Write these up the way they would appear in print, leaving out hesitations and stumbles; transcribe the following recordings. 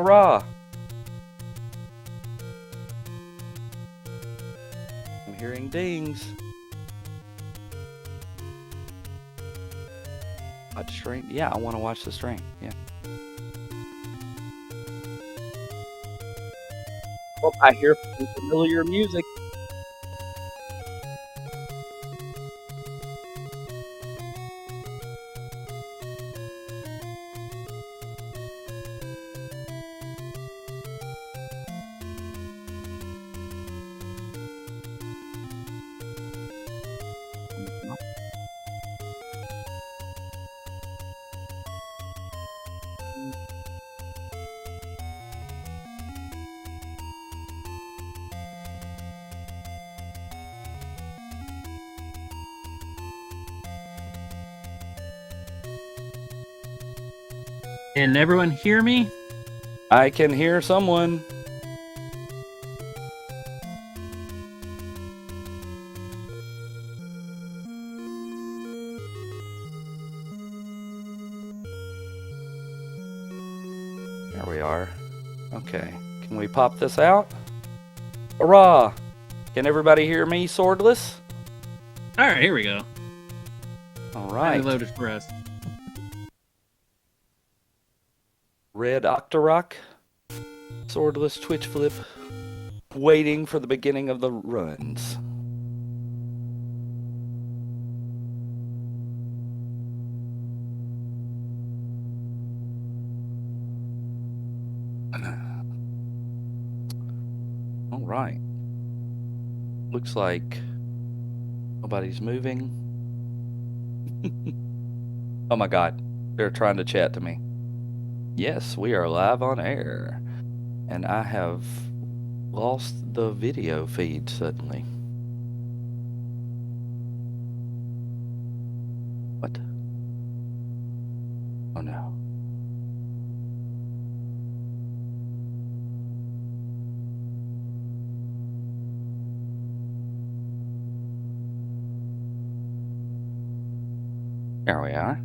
Hurrah! I'm hearing dings. Watch stream? Yeah, I want to watch the stream. Yeah. Oh, I hear familiar music. Can everyone hear me? I can hear someone. There we are. Okay. Can we pop this out? Hurrah! Can everybody hear me, Swordless? All right, here we go. All right. Finally loaded for us. Red Octorok, Swordless Twitch Flip, waiting for the beginning of the runs. All right. Looks like nobody's moving. Oh my God, they're trying to chat to me. Yes, we are live on air. And I have lost the video feed suddenly. What? Oh no. There we are.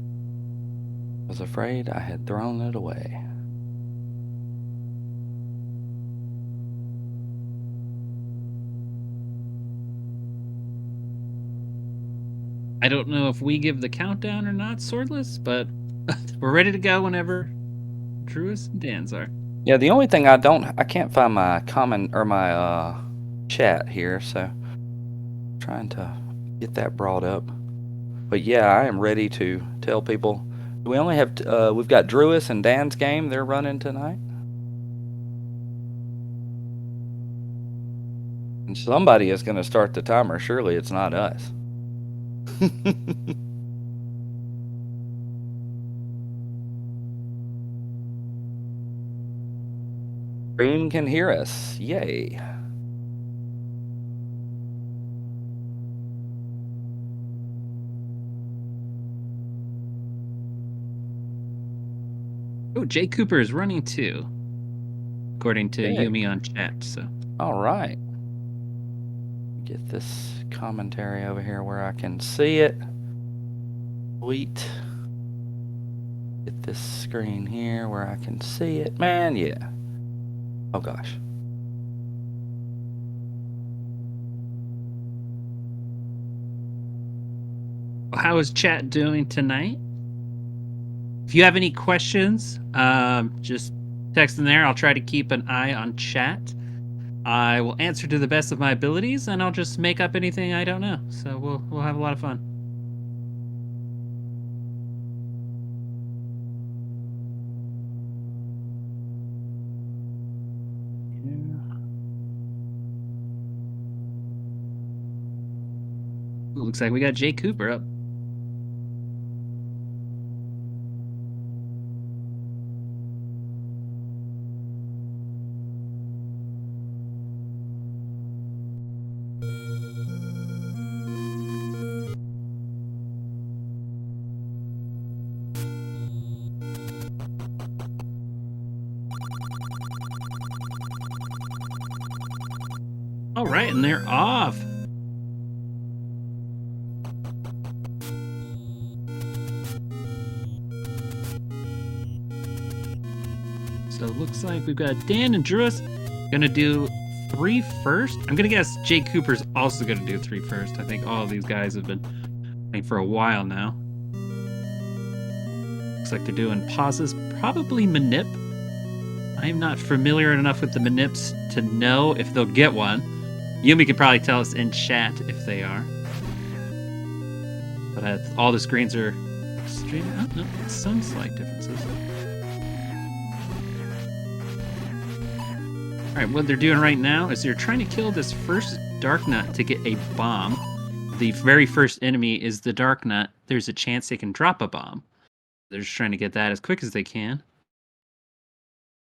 I was afraid I had thrown it away. I don't know if we give the countdown or not, Swordless, but we're ready to go whenever Truist and Dan's are. Yeah, the only thing I can't find my comment or my chat here, so I'm trying to get that brought up. But yeah, I am ready to tell people. We only have we've got Druis and Dan's game they're running tonight. And somebody is going to start the timer. Surely it's not us. Stream can hear us. Yay. Oh, Jay Cooper is running too, according to Yay. Yumi on chat. So. All right. Get this commentary over here where I can see it. Sweet. Get this screen here where I can see it. Man, yeah. Oh gosh. How is chat doing tonight? If you have any questions, just text in there. I'll try to keep an eye on chat. I will answer to the best of my abilities, and I'll just make up anything I don't know. So we'll have a lot of fun. Ooh, looks like we got Jay Cooper up. All right, and they're off. So it looks like we've got Dan and Druis gonna do 3 first. I'm gonna guess Jay Cooper's also gonna do 3 first. I think all of these guys have been playing for a while now. Looks like they're doing pauses, probably manip. I'm not familiar enough with the manips to know if they'll get one. Yumi could probably tell us in chat if they are. But all the screens are straight out. No, some slight differences. Alright, what they're doing right now is they're trying to kill this first Dark Nut to get a bomb. The very first enemy is the Dark Nut. There's a chance they can drop a bomb. They're just trying to get that as quick as they can.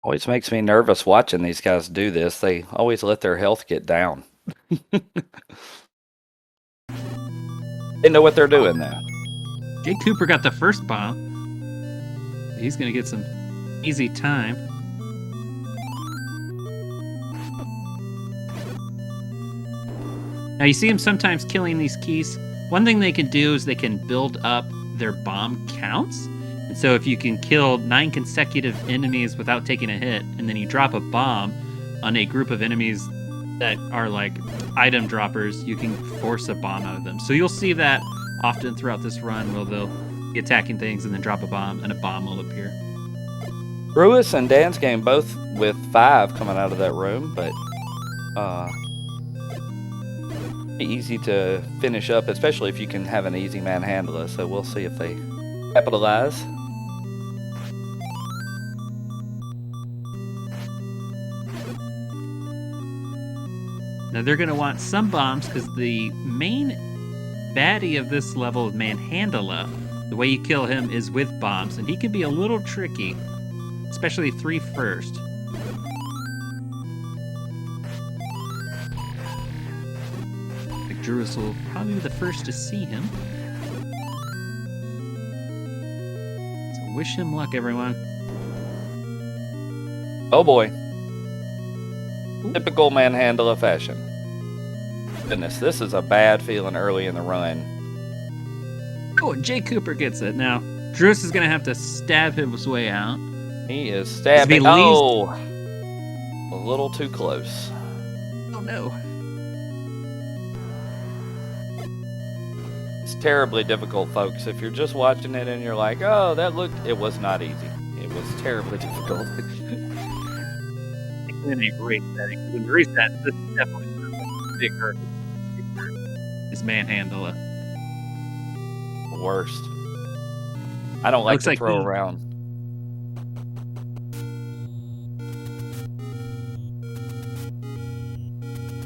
Always makes me nervous watching these guys do this. They always let their health get down. They know what they're doing now. Jay Cooper got the first bomb. He's going to get some easy time. Now you see him sometimes killing these keys. One thing they can do is they can build up their bomb counts. And so if you can kill 9 consecutive enemies without taking a hit, and then you drop a bomb on a group of enemies that are like item droppers, you can force a bomb out of them. So you'll see that often throughout this run where they'll be attacking things and then drop a bomb and a bomb will appear. Druis and Dan's game both with 5 coming out of that room, but easy to finish up, especially if you can have an easy manhandler. So we'll see if they capitalize. Now they're going to want some bombs because the main baddie of this level is Manhandla. The way you kill him is with bombs, and he can be a little tricky, especially 3 first. Like Druis will probably be the first to see him. So wish him luck, everyone. Oh boy. Typical Manhandla fashion. Goodness, this is a bad feeling early in the run. Oh, Jay Cooper gets it. Now, Druis is going to have to stab his way out. He is stabbing. Oh! A little too close. Oh no. It's terribly difficult, folks. If you're just watching it and you're like, oh, that looked... It was not easy. It was terribly difficult. In a great setting. In reset, this is definitely a big hurt. Is Manhandla. The worst. I don't like Looks to like throw around.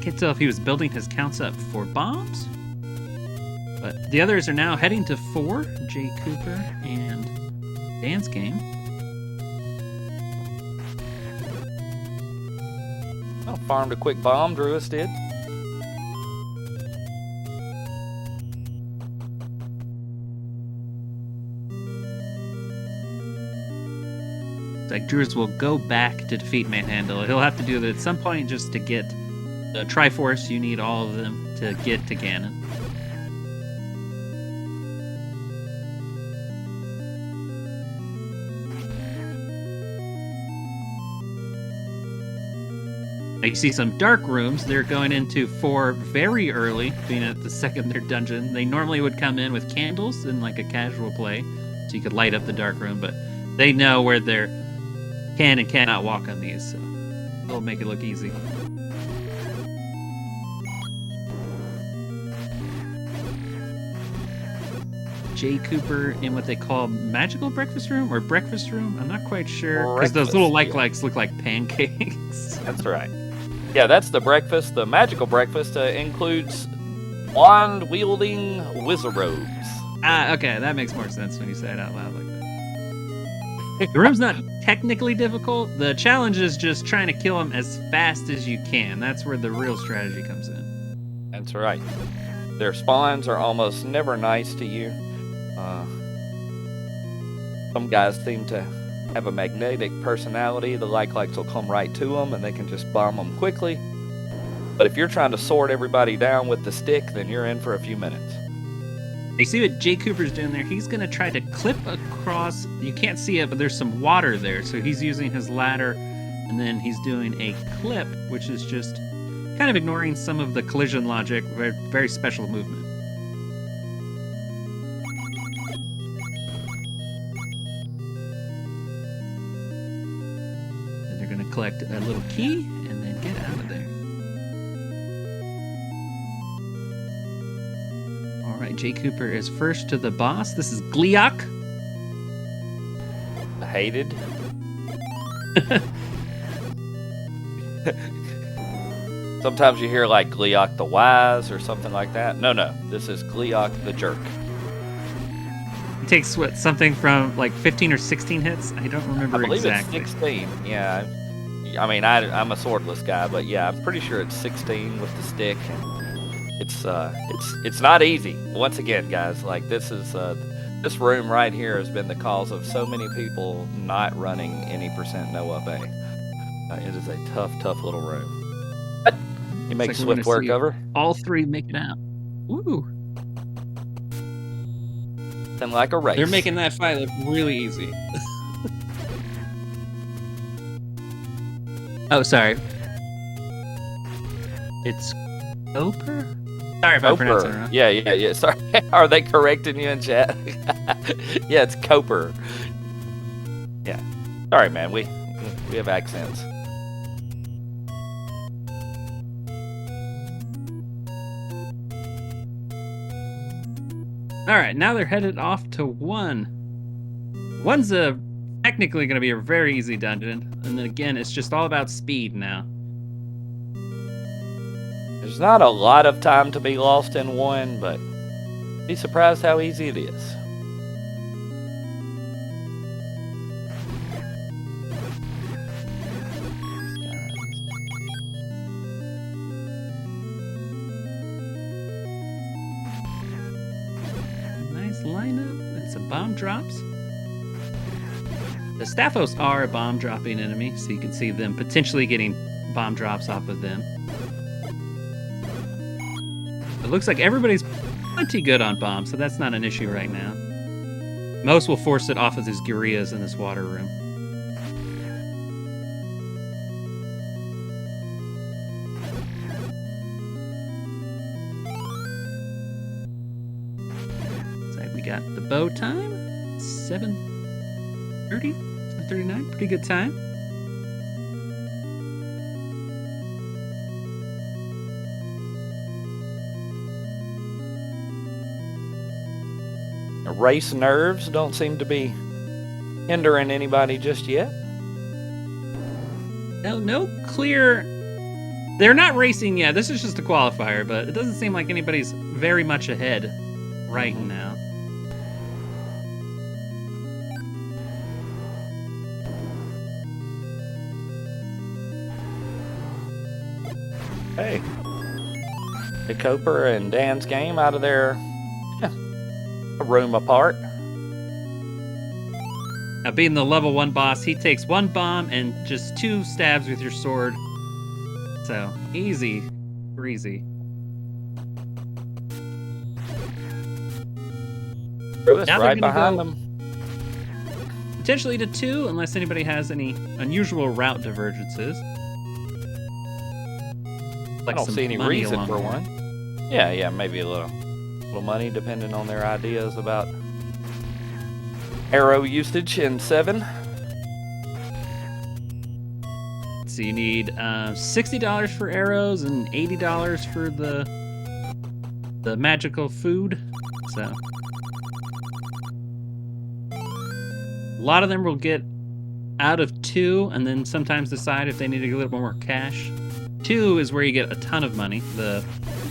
Can't tell if he was building his counts up for bombs. But the others are now heading to 4. Jay Cooper and Dan's game. Oh, farmed a quick bomb, Druis did. It's like Druis will go back to defeat Manhandla. He'll have to do that at some point just to get the Triforce. You need all of them to get to Ganon. You see some dark rooms. They're going into 4 very early, being at the second their dungeon. They normally would come in with candles in like a casual play, so you could light up the dark room, but they know where they can and cannot walk on these, so they'll make it look easy. Jay Cooper in what they call magical breakfast room or breakfast room. I'm not quite sure because those little likes look like pancakes. That's right. Yeah, that's the breakfast. The magical breakfast includes wand-wielding wizarobes. Ah, okay, that makes more sense when you say it out loud like that. The room's not technically difficult. The challenge is just trying to kill them as fast as you can. That's where the real strategy comes in. That's right. Their spawns are almost never nice to you. Some guys seem to have a magnetic personality. The likes will come right to them and they can just bomb them quickly. But if you're trying to sort everybody down with the stick, then you're in for a few minutes. You see what Jay Cooper's doing there? He's going to try to clip across. You can't see it, but there's some water there. So he's using his ladder And then he's doing a clip, which is just kind of ignoring some of the collision logic, very, very special movement. And they're going to collect a little key and then get out of there. All right, Jay Cooper is first to the boss. This is Gliok. Hated. Sometimes you hear like Gliok the Wise or something like that. No, this is Gliok the Jerk. It takes what, something from like 15 or 16 hits? I don't remember exactly. It's 16. Yeah, I mean I'm a swordless guy, but yeah, I'm pretty sure it's 16 with the stick. It's not easy. Once again, guys, like this room right here has been the cause of so many people not running any percent no up A. It is a tough little room. But you make swift work over. All three make it out. Ooh. And like a race. They're making that fight look really easy. Oh, sorry. It's Coper? Sorry if I pronounced it wrong. Yeah. Sorry. Are they correcting you in chat? Yeah, it's Coper. Yeah. Sorry, man. We have accents. All right, now they're headed off to 1. 1's technically going to be a very easy dungeon, and then again, it's just all about speed now. There's not a lot of time to be lost in 1, but be surprised how easy it is. Lineup and some bomb drops. The Staphos are a bomb dropping enemy, so you can see them potentially getting bomb drops off of them. It looks like everybody's pretty good on bombs, so that's not an issue right now. Most will force it off of these Gurias in this water room. Got the bow time, 7:30, 7:39, pretty good time. Race nerves don't seem to be hindering anybody just yet. No clear. They're not racing yet. This is just a qualifier, but it doesn't seem like anybody's very much ahead right now. Hey, the Coper and Dan's game out of there, a room apart. Now, being the level 1 boss, he takes 1 bomb and just 2 stabs with your sword. So, easy breezy. Now right behind them. Potentially to 2, unless anybody has any unusual route divergences. I don't see any reason for one. Yeah, maybe a little money, depending on their ideas about arrow usage in 7. So you need $60 for arrows and $80 for the magical food. So a lot of them will get out of 2, and then sometimes decide if they need a little more cash. 2 is where you get a ton of money. The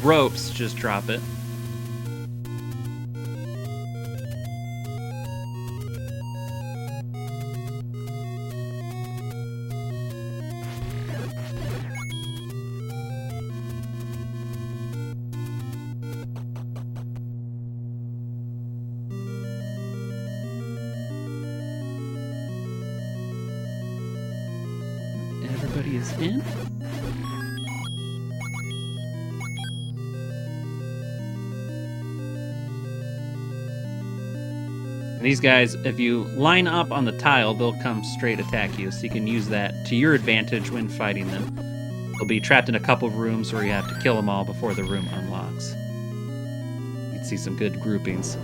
ropes just drop it. Everybody is in. And these guys, if you line up on the tile, they'll come straight attack you. So you can use that to your advantage when fighting them. They'll be trapped in a couple of rooms where you have to kill them all before the room unlocks. You can see some good groupings.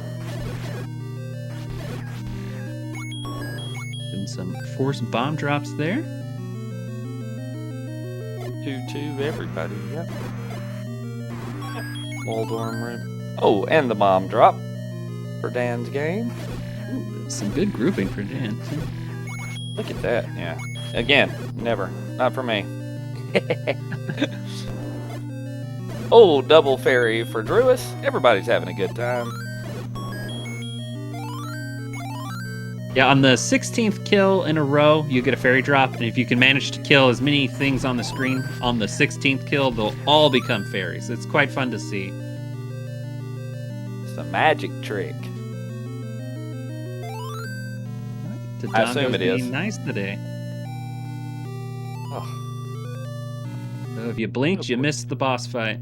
And some forced bomb drops there. 2-2, everybody, yep. Waldorm room. Oh, and the bomb drop for Dan's game. Ooh, some good grouping for Dan, too. Look at that, yeah. Again, never. Not for me. Oh, double fairy for Druis. Everybody's having a good time. Yeah, on the 16th kill in a row, you get a fairy drop, and if you can manage to kill as many things on the screen on the 16th kill, they'll all become fairies. It's quite fun to see. It's a magic trick. I assume it is. Nice today. Oh. So if you blinked, you missed the boss fight.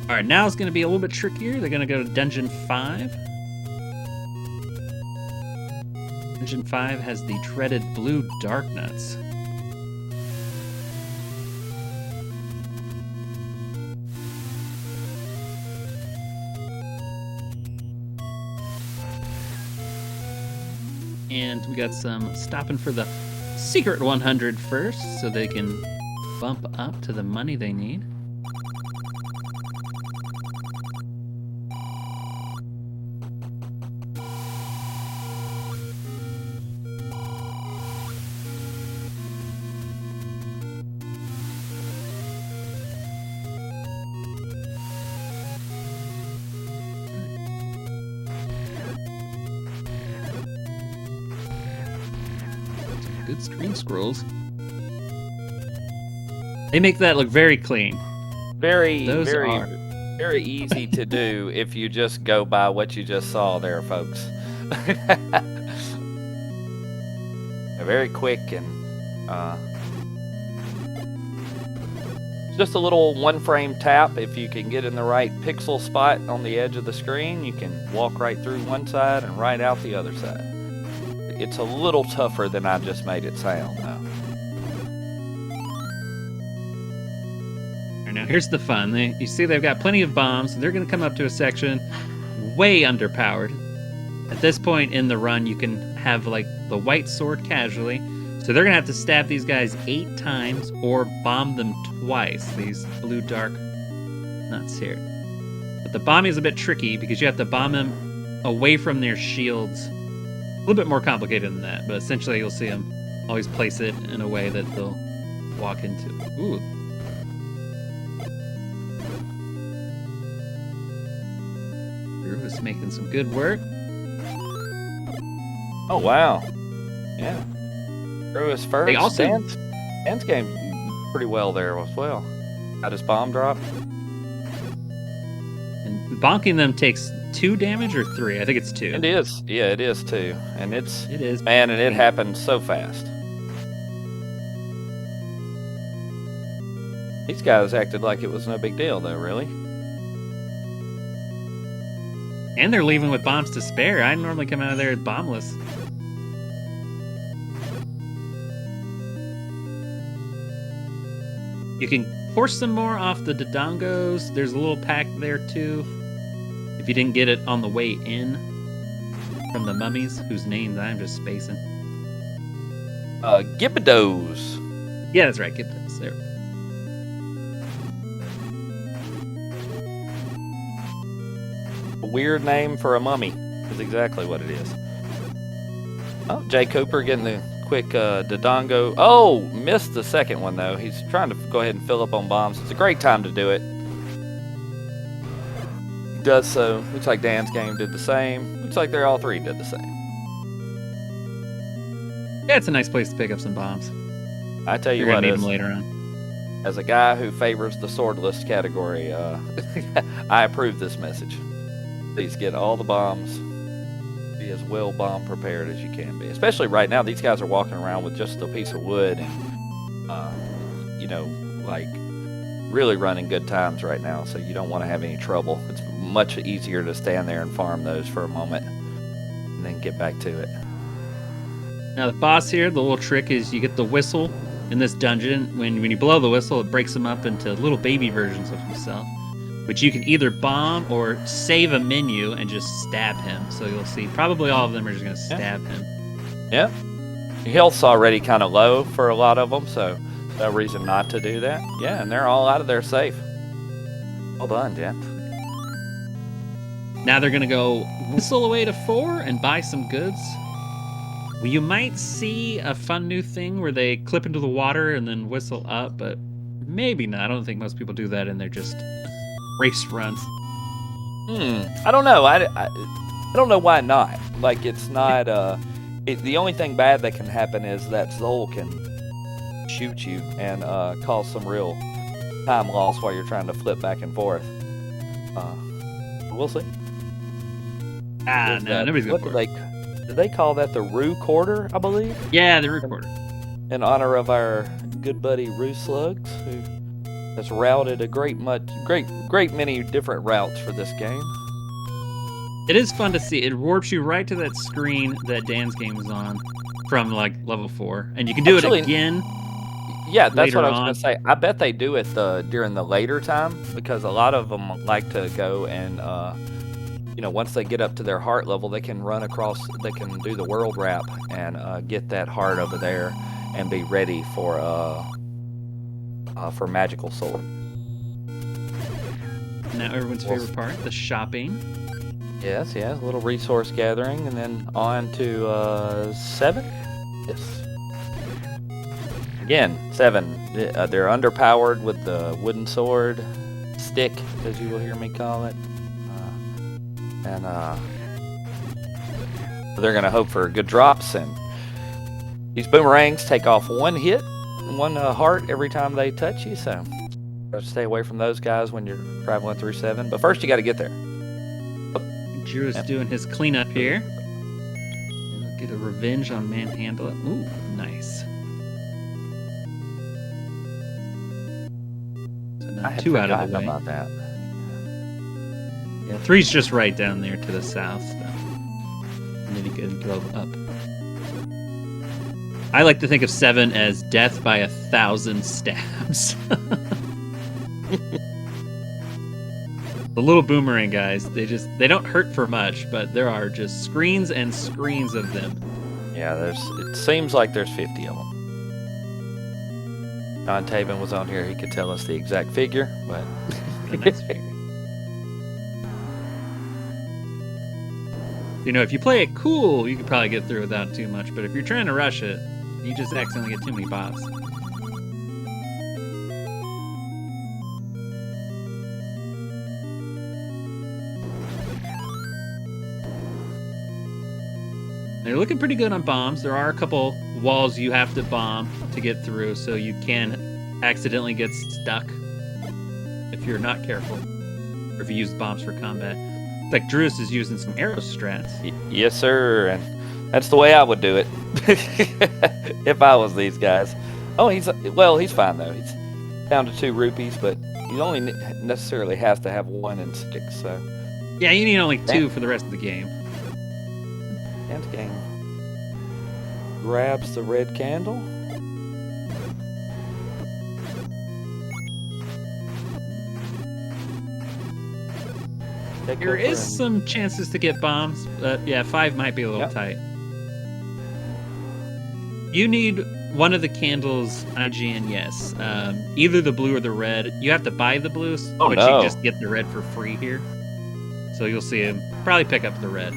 All right, now it's going to be a little bit trickier. They're going to go to Dungeon 5. Dungeon 5 has the dreaded blue dark nuts. And we got some stopping for the secret 100 first, so they can bump up to the money they need. Good screen scrolls. They make that look very clean. Very, Those very, are. very easy to do if you just go by what you just saw there, folks. Very quick and just a little one-frame tap. If you can get in the right pixel spot on the edge of the screen, you can walk right through one side and right out the other side. It's a little tougher than I just made it sound, though. Now here's the fun. You see they've got plenty of bombs. They're going to come up to a section way underpowered. At this point in the run, you can have like the white sword casually. So they're going to have to stab these guys 8 times or bomb them twice, these blue dark nuts here. But the bombing is a bit tricky because you have to bomb them away from their shields. A little bit more complicated than that, but essentially you'll see them always place it in a way that they'll walk into. Ooh. Drew is making some good work. Oh, wow. Yeah. Drew is first. They also... Dan's game pretty well there as well. Got his bomb drop. And bonking them takes 2 damage or 3? I think it's 2. It is. Yeah, it is too. And it is. Man, and it happened so fast. These guys acted like it was no big deal, though, really. And they're leaving with bombs to spare. I normally come out of there bombless. You can force some more off the Dodongos. There's a little pack there, too. If you didn't get it on the way in from the mummies, whose names I'm just spacing. Gibbidos. Yeah, that's right. Gibbidos. There. A weird name for a mummy is exactly what it is. Oh, Jay Cooper getting the quick Dodongo. Oh, missed the second one, though. He's trying to go ahead and fill up on bombs. It's a great time to do it. Does so. Looks like Dan's game did the same. Looks like they're all 3 did the same. Yeah, it's a nice place to pick up some bombs. I tell you You're what, gonna need them later on. As a guy who favors the swordless category, I approve this message. Please get all the bombs. Be as well bomb prepared as you can be. Especially right now, these guys are walking around with just a piece of wood and, you know, like really running good times right now, so you don't want to have any trouble. It's much easier to stand there and farm those for a moment and then get back to it. Now the boss here, the little trick is you get the whistle in this dungeon. When you blow the whistle, it breaks him up into little baby versions of himself, which you can either bomb or save a menu and just stab him. So you'll see probably all of them are just going to stab him. Yeah. Health's already kind of low for a lot of them, so no reason not to do that. Yeah, and they're all out of there safe. Well done, Jen. Now they're going to go whistle away to 4 and buy some goods. You might see a fun new thing where they clip into the water and then whistle up, but maybe not. I don't think most people do that in their just race runs. I don't know. I don't know why not. Like, it's not... the only thing bad that can happen is that Zol can shoot you and cause some real time loss while you're trying to flip back and forth. We'll see. No, nobody's going for it. Do they call that the Rue Quarter, I believe? Yeah, the Rue Quarter. In honor of our good buddy Rue Slugs, who has routed a great many different routes for this game. It is fun to see. It warps you right to that screen that Dan's game was on from like level 4, and you can do it again. Yeah, that's what I was on. going to say. I bet they do it during the later time, because a lot of them like to go and once they get up to their heart level, they can run across. They can do the world wrap and get that heart over there and be ready for magical sword. Now everyone's favorite part, the shopping. Yes, a little resource gathering, and then on to 7. Yes. Again, 7. They're underpowered with the wooden sword, stick, as you will hear me call it. And they're going to hope for good drops, and these boomerangs take off 1 hit, 1 heart every time they touch you, so stay away from those guys when you're traveling through 7. But first you got to get there. Drew is doing his cleanup here. Get a revenge on Manhandle. Ooh, nice. So now 2 out of the way. About that. Yeah, 3's just right down there to the south. So. And then you can go up. I like to think of 7 as death by 1,000 stabs. The little boomerang guys, they don't hurt for much, but there are just screens and screens of them. Yeah, it seems like there's 50 of them. John Taven was on here, he could tell us the exact figure, but a nice figure. If you play it cool, you could probably get through without too much, but if you're trying to rush it, you just accidentally get too many bots. They're looking pretty good on bombs. There are a couple walls you have to bomb to get through, so you can accidentally get stuck if you're not careful, or if you use bombs for combat. Like Drew's is using some arrow strats. Yes, sir, and that's the way I would do it if I was these guys. Oh, he's fine though. He's down to 2 rupees, but he only necessarily has to have 1 and 6. So yeah, you need only 2 for the rest of the game. Dan's game grabs the red candle. There is some chances to get bombs, but yeah, 5 might be a little tight. You need one of the candles, IGN, yes. Either the blue or the red. You have to buy the blue, but you can just get the red for free here. So you'll see him probably pick up the red.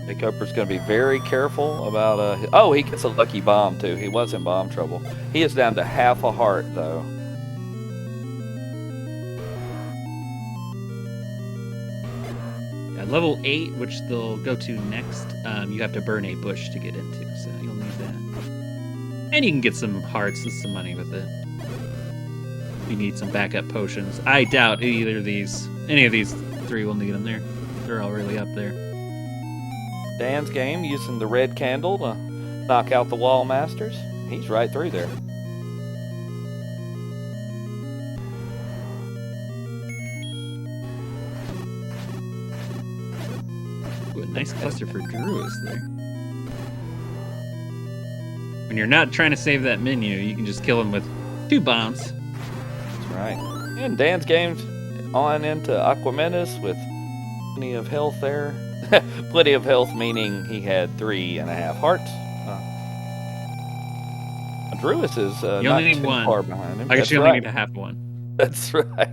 Hiccuper's going to be very careful about... he gets a lucky bomb, too. He was in bomb trouble. He is down to half a heart, though. Yeah, level 8, which they'll go to next, you have to burn a bush to get into, so you'll need that. And you can get some hearts and some money with it. You need some backup potions. I doubt any of these 3 will need them there. They're all really up there. Dan's game using the red candle to knock out the wall masters. He's right through there. nice cluster for Druis there. When you're not trying to save that menu, you can just kill him with 2 bombs. That's right. And Dan's game's on into Aquamenus with plenty of health there. Plenty of health meaning he had 3.5 hearts. Druis is you not only need too 1. far behind him. I guess That's you only right. need to have 1. That's right.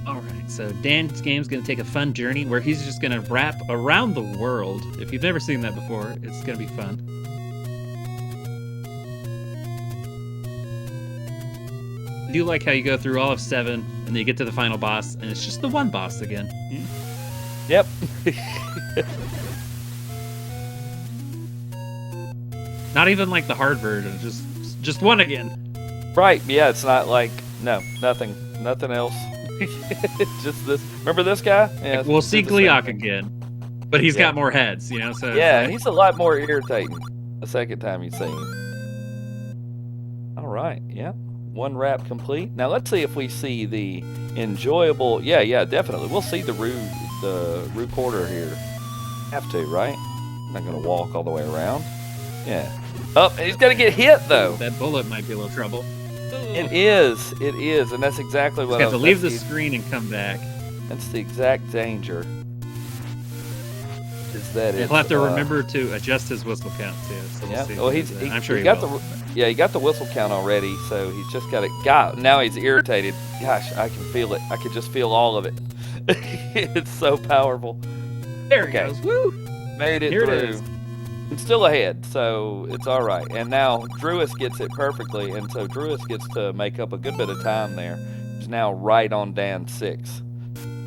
Alright, so Dan's game's going to take a fun journey where he's just going to wrap around the world. If you've never seen that before, it's going to be fun. I do like how you go through all of 7, and then you get to the final boss, and it's just the one boss again. Yep. Not even like the hard version, just one again. Right, yeah, it's not like, no, nothing else. Just this. Remember this guy? Yeah, We'll see did the same Gleeok thing. again, but he's got more heads, you know. So Yeah, it's like, he's a lot more irritating the second time you see him. All right, yeah. 1 wrap complete. Now let's see if we see the enjoyable. Yeah, definitely. We'll see the Rue quarter here. Have to, right? I'm not gonna walk all the way around. Yeah. Oh, he's gonna get hit though. that bullet might be a little trouble. It is, and that's exactly what He's I got to leave the screen and come back. That's the exact danger. Is that He'll have to remember to adjust his whistle count too. So we'll see. Well, I'm sure he he got will. he got the whistle count already, so he's just got it. God, now he's irritated. Gosh, I can feel it. I can just feel all of it. It's so powerful. There he goes. Woo! Made it Here through. it is. It's still ahead, so it's all right. And now Druis gets it perfectly, and so Druis gets to make up a good bit of time there. He's now right on Dan 6.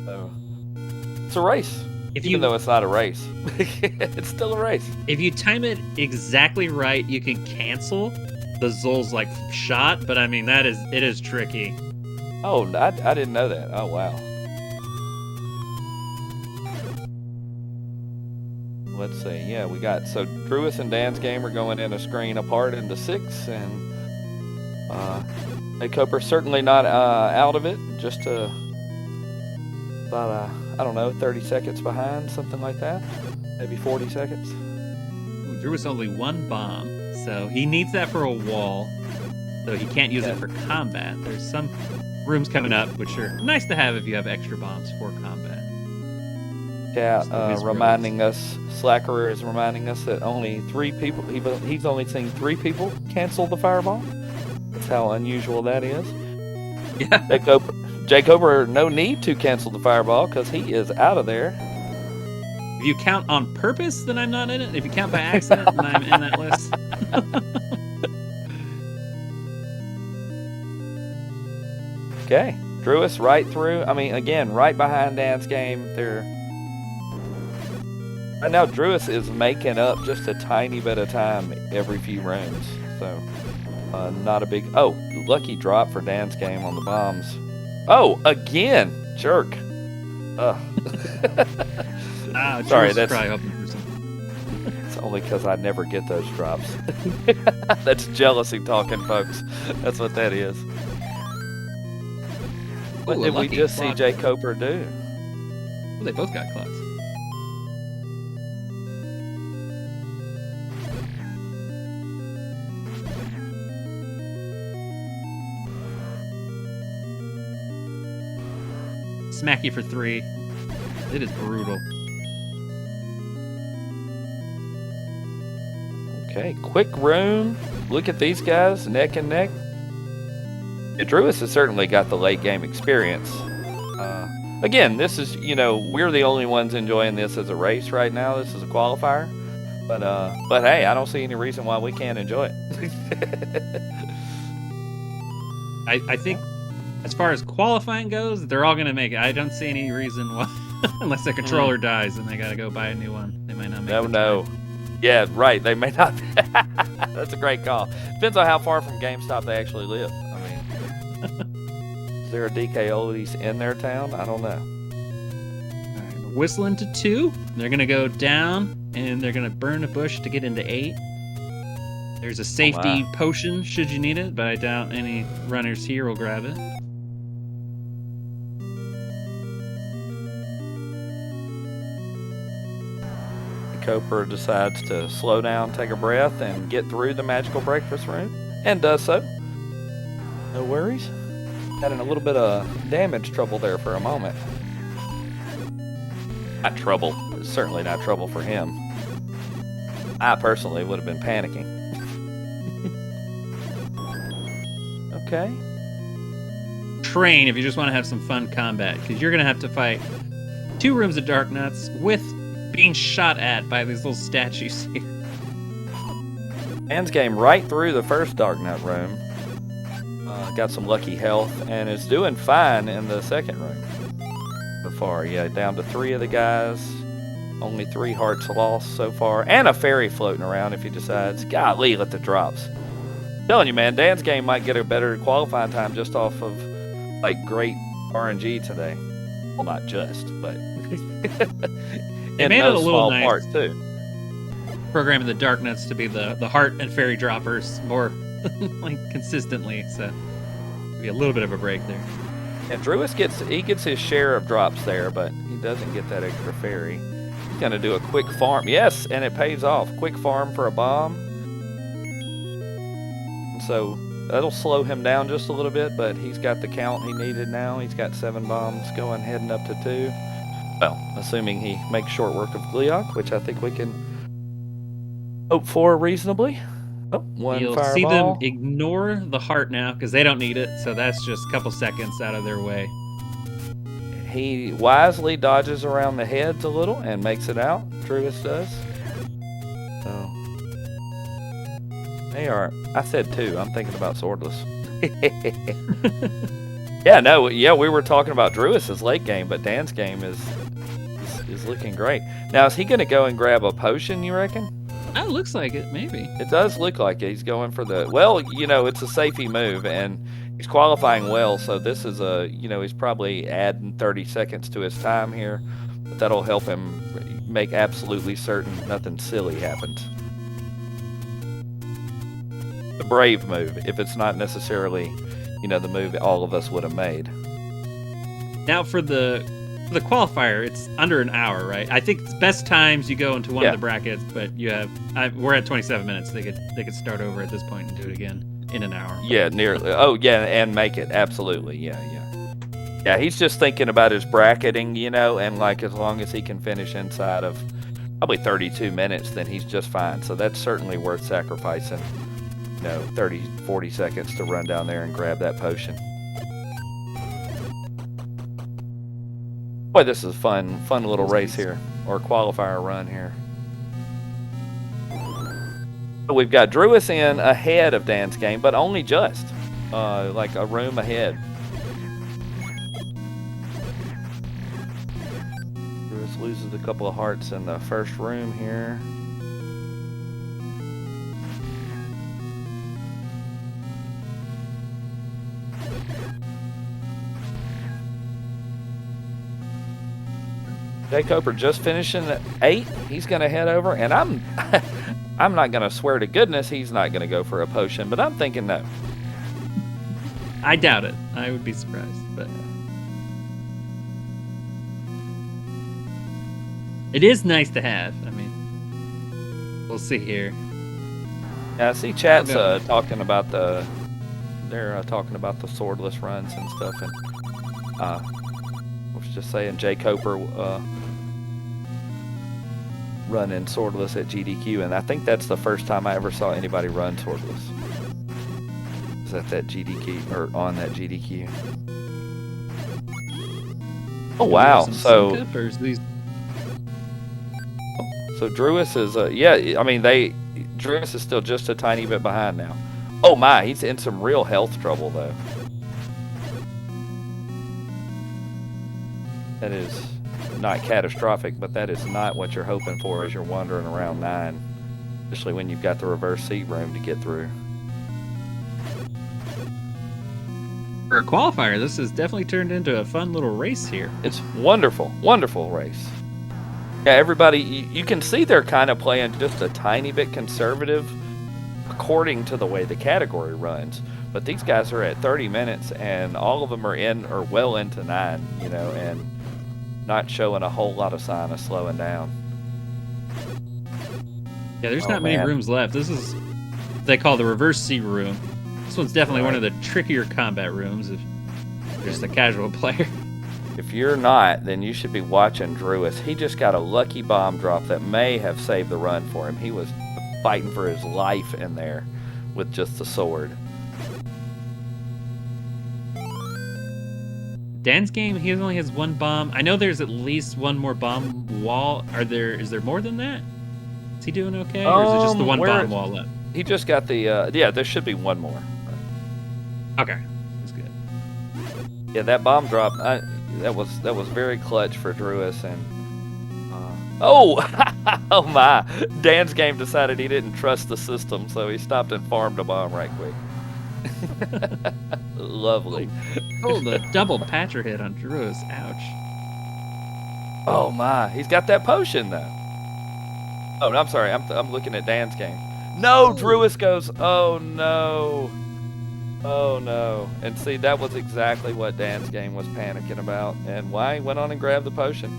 So it's a race. Even though it's not a race, it's still a race. If you time it exactly right, you can cancel the Zol's like shot. But I mean, it is tricky. Oh, I didn't know that. Oh wow. Let's see. Yeah, we got so Druis and Dan's game are going in a screen apart into 6, and Coper certainly not out of it. Just about I don't know, 30 seconds behind, something like that. Maybe 40 seconds. Ooh, Druis only 1 bomb, so he needs that for a wall. So he can't use it for combat. There's some rooms coming up which are nice to have if you have extra bombs for combat. Yeah, reminding us, Slacker is reminding us that only 3 people, he's only seen 3 people cancel the fireball. That's how unusual that is. Yeah. Jacob, no need to cancel the fireball because he is out of there. If you count on purpose, then I'm not in it. If you count by accident, then I'm in that list. Okay, Druis right through. I mean, again, right behind Dan's game. Right now, Druis is making up just a tiny bit of time every few rounds. So, not a big... Oh, lucky drop for Dan's game on the bombs. Oh, again! Jerk. Sorry, that's probably hoping for something. It's only because I never get those drops. That's jealousy talking, folks. That's what that is. What did we just see Jay Coper do? Well, they both got clocks. Smack you for 3. It is brutal. Okay, quick room. Look at these guys, neck and neck. Druis has certainly got the late game experience. Again, this is, we're the only ones enjoying this as a race right now. This is a qualifier. But hey, I don't see any reason why we can't enjoy it. I think as far as qualifying goes, they're all going to make it. I don't see any reason why, unless their controller dies and they got to go buy a new one. They might not make it. No. Yeah, right. They may not. That's a great call. Depends on how far from GameStop they actually live. I mean, is there a DK Oldies in their town? I don't know. All right, we're whistling to 2. They're going to go down and they're going to burn a bush to get into 8. There's a safety potion should you need it, but I doubt any runners here will grab it. Cooper decides to slow down, take a breath, and get through the magical breakfast room, and does so. No worries. Had a little bit of damage trouble there for a moment. Not trouble. Certainly not trouble for him. I personally would have been panicking. Okay. Train if you just want to have some fun combat, because you're going to have to fight 2 rooms of Dark Nuts with being shot at by these little statues here. Dan's game right through the first Dark Nut room. Got some lucky health and is doing fine in the second room. So far, yeah, down to 3 of the guys. Only 3 hearts lost so far, and a fairy floating around if he decides. Golly, let the drops. I'm telling you, man, Dan's game might get a better qualifying time just off of like great RNG today. Well, not just, but They made it a little nice part too. Programming the Dark Nuts to be the heart and fairy droppers more like consistently, so be a little bit of a break there. And Druis gets his share of drops there, but he doesn't get that extra fairy. He's gonna do a quick farm. Yes, and it pays off. Quick farm for a bomb. And so that'll slow him down just a little bit, but he's got the count he needed now. He's got 7 bombs going, heading up to 2. Well, assuming he makes short work of Gleok, which I think we can hope for reasonably. Oh, 1 You'll fireball. see them ignore the heart now because they don't need it, so that's just a couple seconds out of their way. He wisely dodges around the heads a little and makes it out. Druis does. So they are. I said 2. I'm thinking about swordless. Yeah, we were talking about Druis's late game, but Dan's game is looking great. Now, is he going to go and grab a potion, you reckon? It looks like it, maybe. It does look like it. He's going for the... Well, it's a safety move, and he's qualifying well, so this is he's probably adding 30 seconds to his time here, but that'll help him make absolutely certain nothing silly happens. The brave move, if it's not necessarily, the move all of us would have made. Now for the qualifier, it's under an hour, right? I think it's best times you go into one of the brackets, but we're at 27 minutes. They could start over at this point and do it again in an hour. Yeah, nearly. Oh, yeah, and make it absolutely. Yeah. Yeah, he's just thinking about his bracketing, and like as long as he can finish inside of probably 32 minutes, then he's just fine. So that's certainly worth sacrificing, 30, 40 seconds to run down there and grab that potion. Boy, this is fun little race here, or qualifier run here. So we've got Druis in ahead of Dan's game, but only just, like a room ahead. Druis loses a couple of hearts in the first room here. Jay Coper just finishing at 8. He's going to head over, and I'm not going to swear to goodness he's not going to go for a potion, but I'm thinking no. I doubt it. I would be surprised, but it is nice to have. I mean, we'll see here. Yeah, I see chat's talking about they're talking about the swordless runs and stuff, and I was just saying Jay Coper running swordless at GDQ, and I think that's the first time I ever saw anybody run swordless. Is at that GDQ or on that GDQ? Oh wow! So Druis is Druis is still just a tiny bit behind now. Oh my, he's in some real health trouble though. That is not catastrophic, but that is not what you're hoping for as you're wandering around 9, especially when you've got the reverse seat room to get through. For a qualifier, this has definitely turned into a fun little race here. It's wonderful race. Yeah, everybody, you can see they're kind of playing just a tiny bit conservative according to the way the category runs. But these guys are at 30 minutes, and all of them are well into 9, you know, and not showing a whole lot of sign of slowing down. Yeah, there's not many rooms left. This is what they call the reverse C room. This one's definitely one of the trickier combat rooms if you're just a casual player. If you're not, then you should be watching Druis. He just got a lucky bomb drop that may have saved the run for him. He was fighting for his life in there with just the sword. Dan's game, he only has 1 bomb. I know there's at least 1 more bomb wall. Is there more than that? Is he doing okay? Or is it just the 1 bomb wall left? He just got the, yeah, there should be 1 more. Okay, that's good. Yeah, that bomb drop, that was very clutch for Druis, and oh my! Dan's game decided he didn't trust the system, so he stopped and farmed a bomb right quick. Lovely. Oh, the double patcher hit on Druis. Ouch. Oh my! He's got that potion though. Oh, no, I'm sorry. I'm looking at Dan's game. No, Druis goes. Oh no. Oh no. And see, that was exactly what Dan's game was panicking about, and why he went on and grabbed the potion.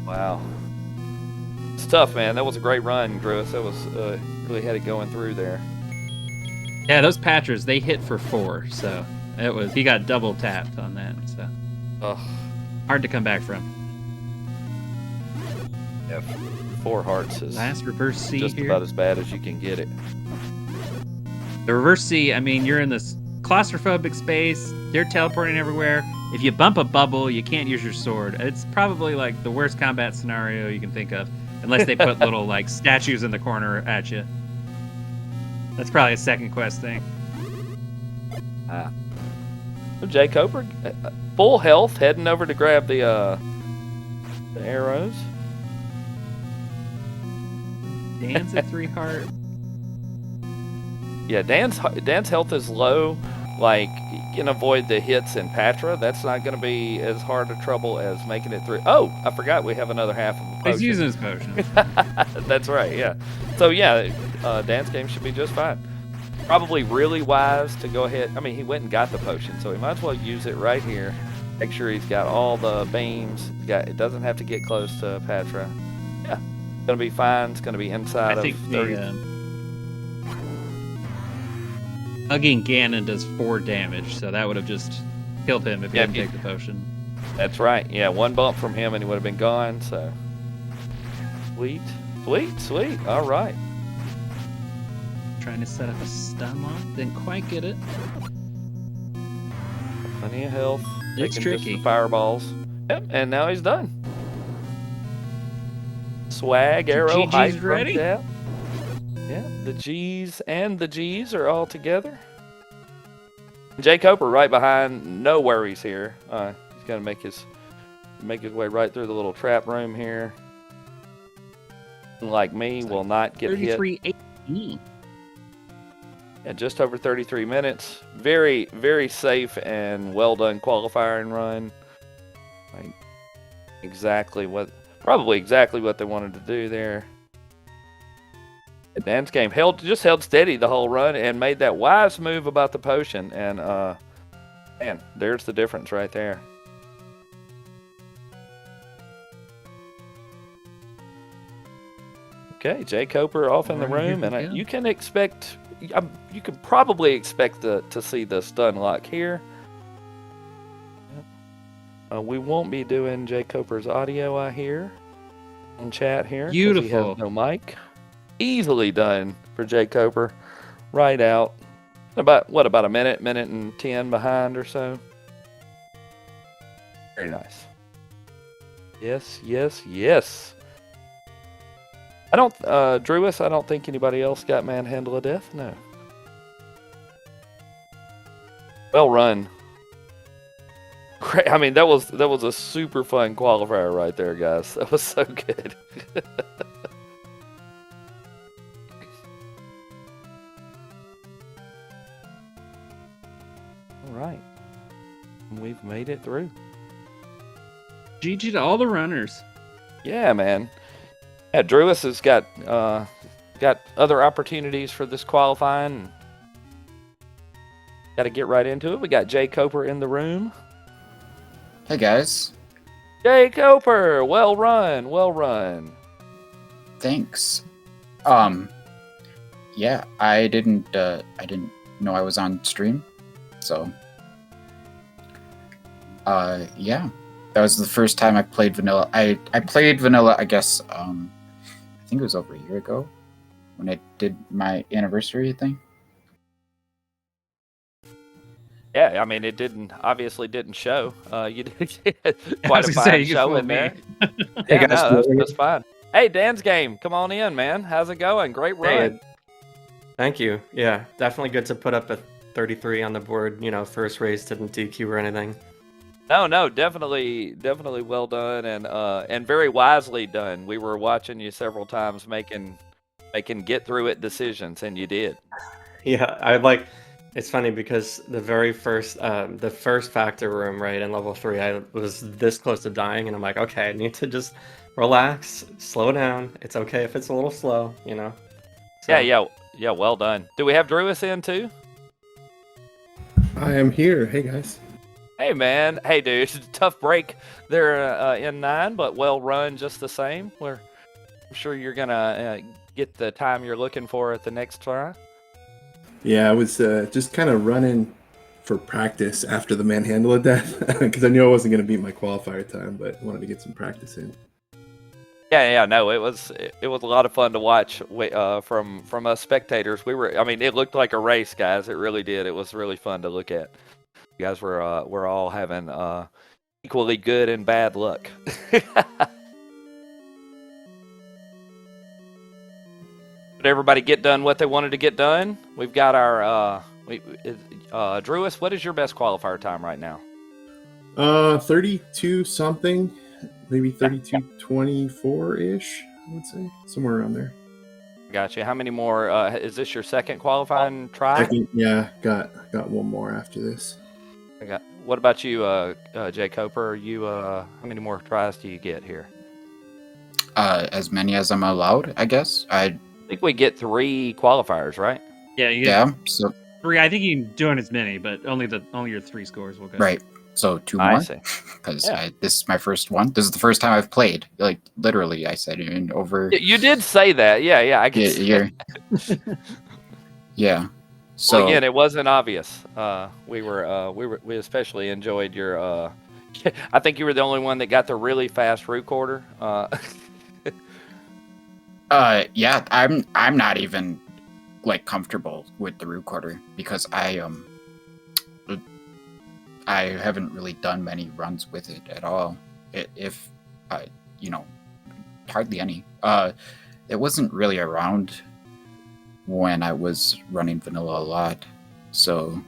Wow. It's tough, man. That was a great run, Druis. That was really had it going through there. Yeah, those patchers, they hit for 4, so he got double tapped on that, so hard to come back from. Yeah, 4 hearts is last reverse C just here. About as bad as you can get it. The reverse C, I mean, you're in this claustrophobic space. They're teleporting everywhere. If you bump a bubble, you can't use your sword. It's probably like the worst combat scenario you can think of, unless they put little like statues in the corner at you. That's probably a second quest thing. Jay Coper, full health, heading over to grab the arrows. Dan's at 3 heart. Yeah, Dan's health is low. Like, you can avoid the hits in Patra. That's not going to be as hard a trouble as making it through. Oh, I forgot we have another half of the potion. He's using his potion. That's right, yeah. So, yeah, Dan's game should be just fine. Probably really wise to go ahead. I mean, he went and got the potion, so he might as well use it right here. Make sure he's got all the beams. It doesn't have to get close to Patra. Yeah, it's going to be fine. It's going to be inside of 30. Hugging Ganon does 4 damage, so that would have just killed him if he didn't take the potion. That's right. Yeah, 1 bump from him and he would have been gone, so. Sweet. Sweet, sweet. All right. Trying to set up a stun lock. Didn't quite get it. Plenty of health. It's tricky. The fireballs. Yep, and now he's done. Swag, arrow, GG's ready? Yeah, the G's and the G's are all together. Jay Coper right behind. No worries here. He's gonna make his way right through the little trap room here. Like me, will not get hit. 33-18. Yeah, just over 33 minutes. Very, very safe and well done qualifier and run. Like probably exactly what they wanted to do there. Dan's game just held steady the whole run and made that wise move about the potion, and man, there's the difference right there. Okay, Jay Coper off in the room, and you can probably expect to see the stun lock here. We won't be doing Jay Coper's audio, I hear, in chat here. Beautiful. He has no mic. Easily done for Jay Coper. Right out. About a minute and 10 behind or so. Very nice. Yes, yes, yes. Druis, I don't think anybody else got manhandle of death. No. Well run. Great. I mean, that was a super fun qualifier right there, guys. That was so good. All right. We've made it through. GG to all the runners. Yeah, man. Yeah, Druis has got got other opportunities for this qualifying. Got to get right into it. We got Jay Coper in the room. Hey guys. Jay Coper, well run, well run. Thanks. Yeah, I didn't know I was on stream, so yeah, that was the first time I played vanilla. I played vanilla, I guess, I think it was over a year ago when I did my anniversary thing. Yeah, I mean, it obviously didn't show. You did get quite a fine show in there. Hey Yeah, guys, no, that's fine. Hey, Dan's game, come on in, man. How's it going? Great run. Hey, thank you. Yeah, definitely good to put up a 33 on the board. You know, first race didn't DQ or anything. No, definitely well done and very wisely done. We were watching you several times making get through it decisions, and you did. Yeah, it's funny because the very first, the first factor room, right, in level 3, I was this close to dying, and I'm like, okay, I need to just relax, slow down. It's okay if it's a little slow, you know? So, Yeah, well done. Do we have Drewis in too? I am here. Hey guys. Hey man, hey dude, tough break there in 9, but well run just the same. I'm sure you're gonna get the time you're looking for at the next try. Yeah, I was just kind of running for practice after the manhandle of death because I knew I wasn't going to beat my qualifier time, but wanted to get some practice in. Yeah, no, it was a lot of fun to watch from us spectators. I mean, it looked like a race, guys. It really did. It was really fun to look at. You guys were all having equally good and bad luck. Did everybody get done what they wanted to get done? We've got our Drewis, what is your best qualifier time right now? 32 something, maybe 32:24-ish, I would say, somewhere around there. Gotcha. How many more? Is this your second qualifying try? Yeah, got one more after this. What about you, Jay Coper? How many more tries do you get here? As many as I'm allowed, I guess. I think we get 3 qualifiers, right? Yeah, you yeah. So 3. I think you can do as many, but only your 3 scores will go. Right. So 2 more. I see. Because this is my first one. This is the first time I've played. Like literally, I said in over. You did say that. Yeah. I guess. Yeah. So well, again, it wasn't obvious. We especially enjoyed your. I think you were the only one that got the really fast recorder. Yeah, I'm not even like comfortable with the recorder because I haven't really done many runs with it at all. If hardly any. It wasn't really around when I was running vanilla a lot, so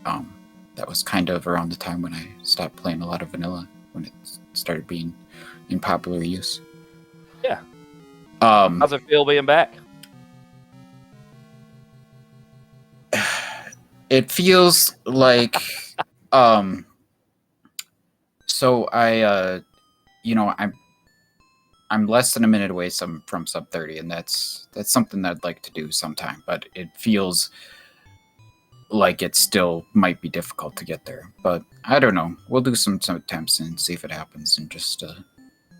that was kind of around the time when I stopped playing a lot of vanilla, when it started being in popular use. Yeah. How's it feel being back? It feels like so I'm less than a minute away from sub 30, and that's something that I'd like to do sometime, but it feels like it still might be difficult to get there. But I don't know. We'll do some attempts and see if it happens, and just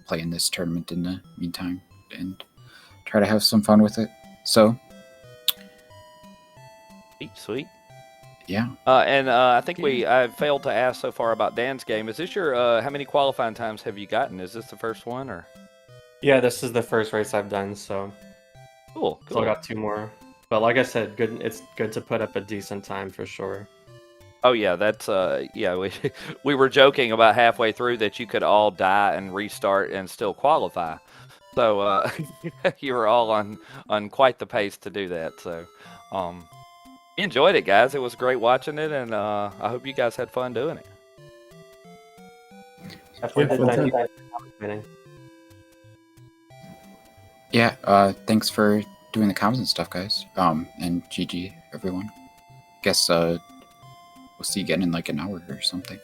play in this tournament in the meantime and try to have some fun with it. So Sweet. Yeah. And I think I failed to ask so far about Dan's game. Is this your how many qualifying times have you gotten? Is this the first one or? Yeah, this is the first race I've done, so Cool. Still got 2 more. But like I said, it's good to put up a decent time for sure. Oh yeah, that's we were joking about halfway through that you could all die and restart and still qualify. So you were all on quite the pace to do that. So enjoyed it, guys. It was great watching it, and I hope you guys had fun doing it. Yeah, thanks for doing the comments and stuff, guys. And GG, everyone. Guess we'll see you again in like an hour or something.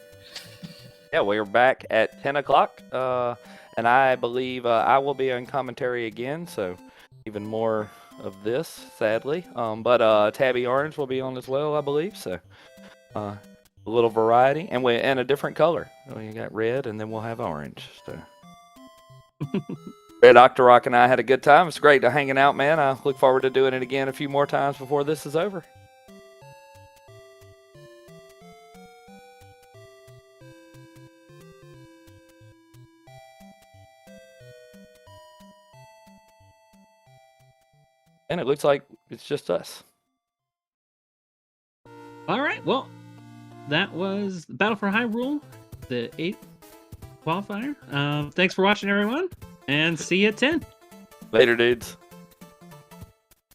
Yeah, we're back at 10 o'clock, and I believe I will be on commentary again, so even more of this, sadly. But Tabby Orange will be on as well, I believe. So a little variety, and a different color. We got red, and then we'll have orange. So. Red Octorok and I had a good time. It's great to hanging out, man. I look forward to doing it again a few more times before this is over. And it looks like it's just us. All right. Well, that was Battle for Hyrule, the 8th qualifier. Thanks for watching, everyone, and see you at 10. Later, dudes.